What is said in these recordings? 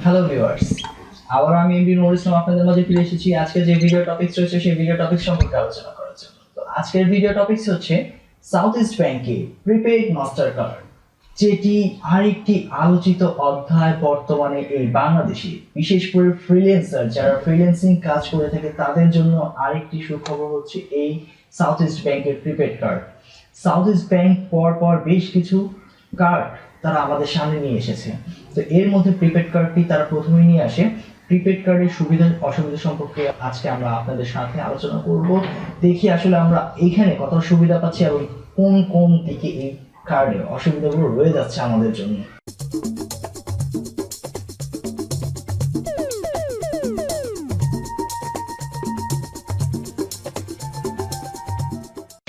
Hello viewers, আবার আমি MD Nurul Islam আপনাদের মাঝে ফিরে এসেছি আজকে যে ভিডিও টপিকস রয়েছে সেই ভিডিও টপিক সম্পর্কে আলোচনা করার জন্য। তো আজকের ভিডিও টপিকস হচ্ছে সাউথ ইস্ট ব্যাংকে প্রিপেইড মাস্টার কার্ড, যেটি আরেকটি আলোচিত অধ্যায় বর্তমানে এই বাংলাদেশে, বিশেষ করে ফ্রিল্যান্সার যারা ফ্রিল্যান্সিং কাজ করে থাকে তাদের জন্য আরেকটি সুখবর হচ্ছে এই সাউথ ইস্ট ব্যাংকের prepaid card. South east bank পর বেশ কিছু কার্ড তারা আমাদের সামনে নিয়ে এসেছে। তো এর মধ্যে প্রিপেড কার্ডটি তারা প্রথমেই নিয়ে আসে। প্রিপেড কার্ডের সুবিধা অসুবিধা সম্পর্কে আজকে আমরা আপনাদের সাথে আলোচনা করব। দেখি আসলে আমরা এইখানে কত সুবিধা পাচ্ছি এবং কোন কোন দিকে এই কার্ডের অসুবিধাগুলো রয়ে যাচ্ছে আমাদের জন্য।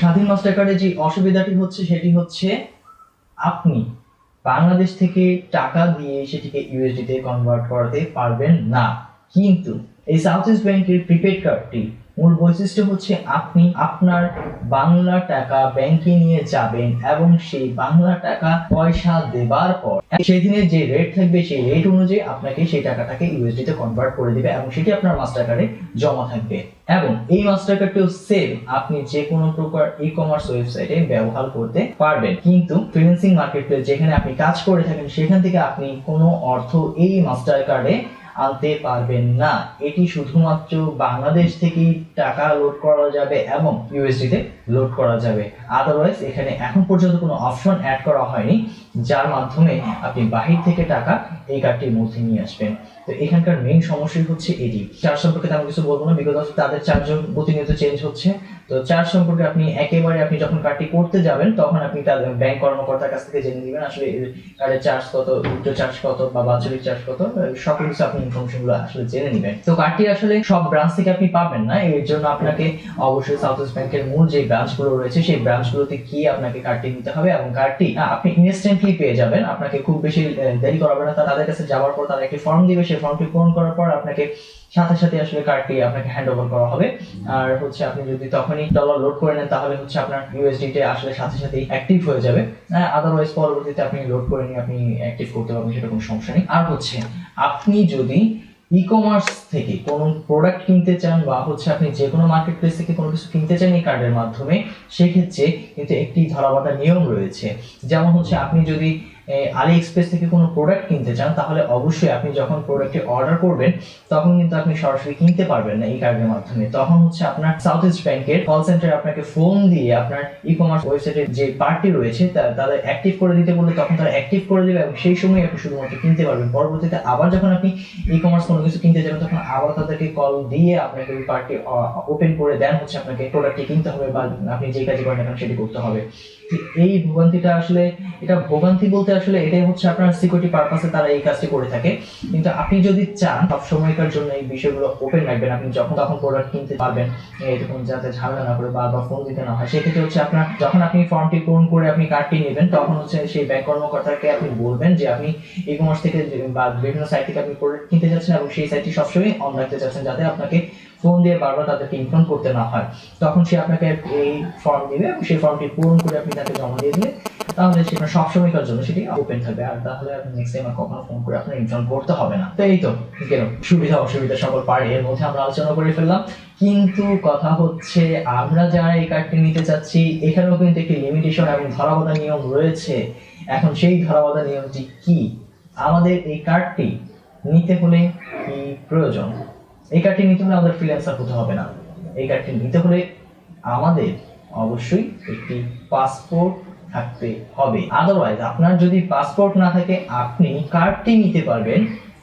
স্বাধীন মাস্টার কার্ডের যে অসুবিধাটি হচ্ছে সেটি হচ্ছে আপনি বাংলাদেশ থেকে টাকা দিয়ে সেটিকে ইউএসডি তে কনভার্ট করাতে পারবেন না। কিন্তু এই সাউথ ইস্ট ব্যাংকের প্রিপেড কার্ডটি মূল বৈশিষ্ট্য হচ্ছে আপনি আপনার বাংলা টাকা ব্যাংকে নিয়ে যাবেন এবং সেই বাংলা টাকা পয়সা দেবার পর সেই দিনের যে রেট থাকবে সেই রেট অনুযায়ী আপনাকে সেই টাকাটাকে ইউএসডি তে কনভার্ট করে দিবে এবং সেটি আপনার মাস্টার কার্ডে জমা থাকবে। এবং এই মাস্টার কার্ডটিও সেম আপনি যে কোনো প্রকার ই কমার্স ওয়েবসাইটে ব্যবহার করতে পারবেন। কিন্তু ফ্রিল্যান্সিং মার্কেটপ্লেস যেখানে আপনি কাজ করে থাকেন সেখান থেকে আপনি কোনো অর্থ এই মাস্টার কার্ডে আনতে পারবেন না। এটি শুধুমাত্র বাংলাদেশ থেকেই টাকা লোড করা যাবে এবং ইউএসডি তে লোড করা যাবে। আদারওয়াইজ এখানে এখন পর্যন্ত কোনো অপশন অ্যাড করা হয়নি যার মাধ্যমে আপনি বাহির থেকে টাকা এই কার্ডটির মধ্যে নিয়ে আসবেন। তো এখানকার মেইন সমস্যা হচ্ছে এটি। চার্জ সম্পর্কে তেমন কিছু বলবো না, বিকজ তাদের চার্জ প্রতিনিয়ত চেঞ্জ হচ্ছে। তো চার্জ সম্পর্কে আপনি যখন কার্ডটি করতে যাবেন তখন আপনি তার ব্যাংক কর্মকর্তার কাছ থেকে জেনে নেবেন আসলে কার্ডের চার্জ কত, উচ্চ চার্জ কত বা বাৎসরিক চার্জ কত, সকল কিছু আপনি ইনফরমেশনগুলো আসলে জেনে নেবেন। তো কার্ডটি আসলে সব ব্রাঞ্চ থেকে আপনি পাবেন না, এর জন্য আপনাকে অবশ্যই সাউথ ইস্ট ব্যাংকের মূল যে ব্রাঞ্চগুলো রয়েছে সেই ব্রাঞ্চগুলোতে গিয়ে আপনাকে কার্ডটি নিতে হবে এবং কার্ডটি আপনি ইনস্ট্যান্টলি পেয়ে যাবেন। আপনাকে খুব বেশি দেরি করাবে না। তাদের কাছে যাওয়ার পর তারা একটি ফর্ম দিবে, সেই ফর্মটি পূরণ করার পর আপনাকে সাথে সাথে আসলে কার্ডটি আপনাকে হ্যান্ড ওভার করা হবে। আর হচ্ছে আপনি যদি তখনই ডলার লোড করে নেন তাহলে হচ্ছে আপনার ইউএসডি তে আসলে সাথে সাথেই অ্যাক্টিভ হয়ে যাবে। আদারওয়াইজ পরবর্তীতে আপনি লোড করে নিয়ে আপনি অ্যাক্টিভ করতে পারবেন, সেটা কোনো সমস্যা নেই। আর হচ্ছে আপনি যদি ই কমার্স থেকে কোনো প্রোডাক্ট কিনতে চান বা হচ্ছে আপনি যে কোনো মার্কেট প্লেস থেকে কোনো কিছু কিনতে চান এই কার্ডের মাধ্যমে, সেক্ষেত্রে কিন্তু একটি ধরাবাঁধা নিয়ম রয়েছে। যেমন হচ্ছে আপনি যদি আলি এক্সপ্রেস থেকে কোনো প্রোডাক্ট কিনতে চান তাহলে অবশ্যই আপনি যখন প্রোডাক্টটি অর্ডার করবেন তখন কিন্তু আপনি সরাসরি কিনতে পারবেন না এই কার্ডের মাধ্যমে। তখন হচ্ছে আপনার সাউথ ইস্ট ব্যাংকের কল সেন্টারে আপনাকে ফোন দিয়ে আপনার ই কমার্স ওয়েবসাইটের যে পার্টি রয়েছে তাদের অ্যাক্টিভ করে দিতে বললে তখন তারা অ্যাক্টিভ করে দেবে এবং সেই সময় আপনি শুধুমাত্র কিনতে পারবেন। পরবর্তীতে আবার যখন আপনি ই কমার্স কোনো কিছু কিনতে যাবেন তখন আবার তাদেরকে কল দিয়ে আপনাকে ওই পার্টি ওপেন করে দেন হচ্ছে আপনাকে প্রোডাক্টটি কিনতে হবে বা আপনি যে কাজই করেন এখন সেটি করতে হবে। এই ভোগান্তিটা আসলে, এটা ভোগান্তি বলতে আসলে এটাই হচ্ছে আপনার সিকিউরিটি পারপাসে তারা এই কাজটি করে থাকে। কিন্তু আপনি যদি চান সব সময়কার জন্য এই বিষয়গুলো ওপেন রাখবেন, আপনি যখন তখন প্রোডাক্ট কিনতে পারবেন, এরকম যাতে ঝামেলা না করে বারবার ফোন দিতে না হয়, সেক্ষেত্রে হচ্ছে আপনার যখন আপনি ফর্মটি পূরণ করে আপনি কার্ডটি নেবেন তখন হচ্ছে সেই ব্যাংক কর্মকর্তাকে আপনি বলবেন যে আপনি ই কমার্স থেকে বা বিভিন্ন সাইট থেকে আপনি প্রোডাক্ট কিনতে যাচ্ছেন এবং সেই সাইটটি সবসময় অন রাখতে চাচ্ছেন যাতে আপনাকে ফোন দিয়ে বারবার তাদেরকে ইনফর্ম করতে না হয়। তখন সে আপনাকে এই ফর্ম দিবে এবং সেই ফর্মটি পূরণ করে আপনি তাকে জমা দিয়ে দিলে তাহলে সেটা সবসময়কার জন্য সেটি ওপেন থাকবে। আর তাহলে আপনি নেক্সট টাইম আর কখনো ফোন করে আপনার ইনফর্ম করতে হবে না। তো এই তো সুবিধা অসুবিধা সকল পার্ট এর মধ্যে আমরা আলোচনা করে ফেললাম। কিন্তু কথা হচ্ছে আমরা যারা এই কার্ডটি নিতে চাচ্ছি এখানেও কিন্তু একটি লিমিটেশন এবং ধরাবাঁধা নিয়ম রয়েছে। এখন সেই ধরাবাঁধা নিয়মটি কি? আমাদের এই কার্ডটি নিতে হলে কি প্রয়োজন? এই কার্ডটি নিতে হলে আমাদের ফ্রিল্যান্সার হতে হবে না। এই কার্ডটি নিতে হলে আমাদের অবশ্যই একটি পাসপোর্ট থাকতে হবে। আদারওয়াইজ আপনার যদি পাসপোর্ট না থাকে আপনি কার্ডটি নিতে পারবেন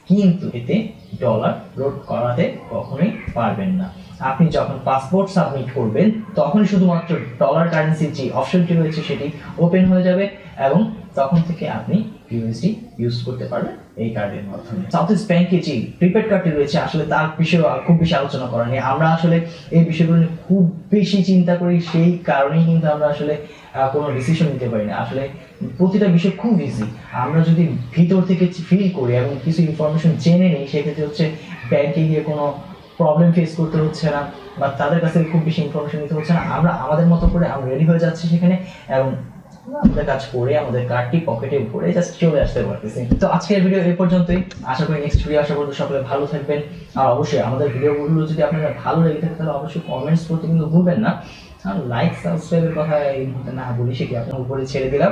কিন্তু এতে ডলার লোড করাতে কখনোই পারবেন না। আপনি যখন পাসপোর্ট সাবমিট করবেন তখন শুধুমাত্র ডলার কারেন্সির যে অপশনটি রয়েছে সেটি ওপেন হয়ে যাবে এবং তখন থেকে আপনি ইউএসডি ইউজ করতে পারবেন এই কার্ডের মাধ্যমে। সাউথ ইস্ট ব্যাংকে যে প্রিপেড কার্ডটি রয়েছে আসলে তার বিষয়ে খুব বেশি আলোচনা করা নেই। আমরা আসলে এই বিষয়গুলো নিয়ে খুব বেশি চিন্তা করি, সেই কারণেই কিন্তু আমরা আসলে কোনো ডিসিশন নিতে পারি না। আসলে প্রতিটা বিষয় খুব ইজি, আমরা যদি ভিতর থেকে ফিল করি এবং কিছু ইনফরমেশন জেনে নিই সেক্ষেত্রে হচ্ছে ব্যাংকে গিয়ে কোনো প্রবলেম ফেস করতে হচ্ছে না বা তাদের কাছে খুব বেশি ইনফরমেশন নিতে হচ্ছে না। আমরা আমাদের মতো করে আমরা রেডি হয়ে যাচ্ছি সেখানে এবং আমাদের কাজ করে আমাদের কার্ডটি পকেটে ভরে জাস্ট চলে আসতে পারতেছি। তো আজকের ভিডিও এই পর্যন্তই। আশা করি নেক্সট ভিডিও আসা পর্যন্ত সকলে ভালো থাকবেন। আর অবশ্যই আমাদের ভিডিওগুলো যদি আপনাদের ভালো লেগে থাকে তাহলে অবশ্যই কমেন্টস করতে কিন্তু ভুলবেন না। আর লাইক সাবস্ক্রাইবের কথা এই মুহূর্তে না বলি, সেটি আপনার উপরে ছেড়ে দিলাম।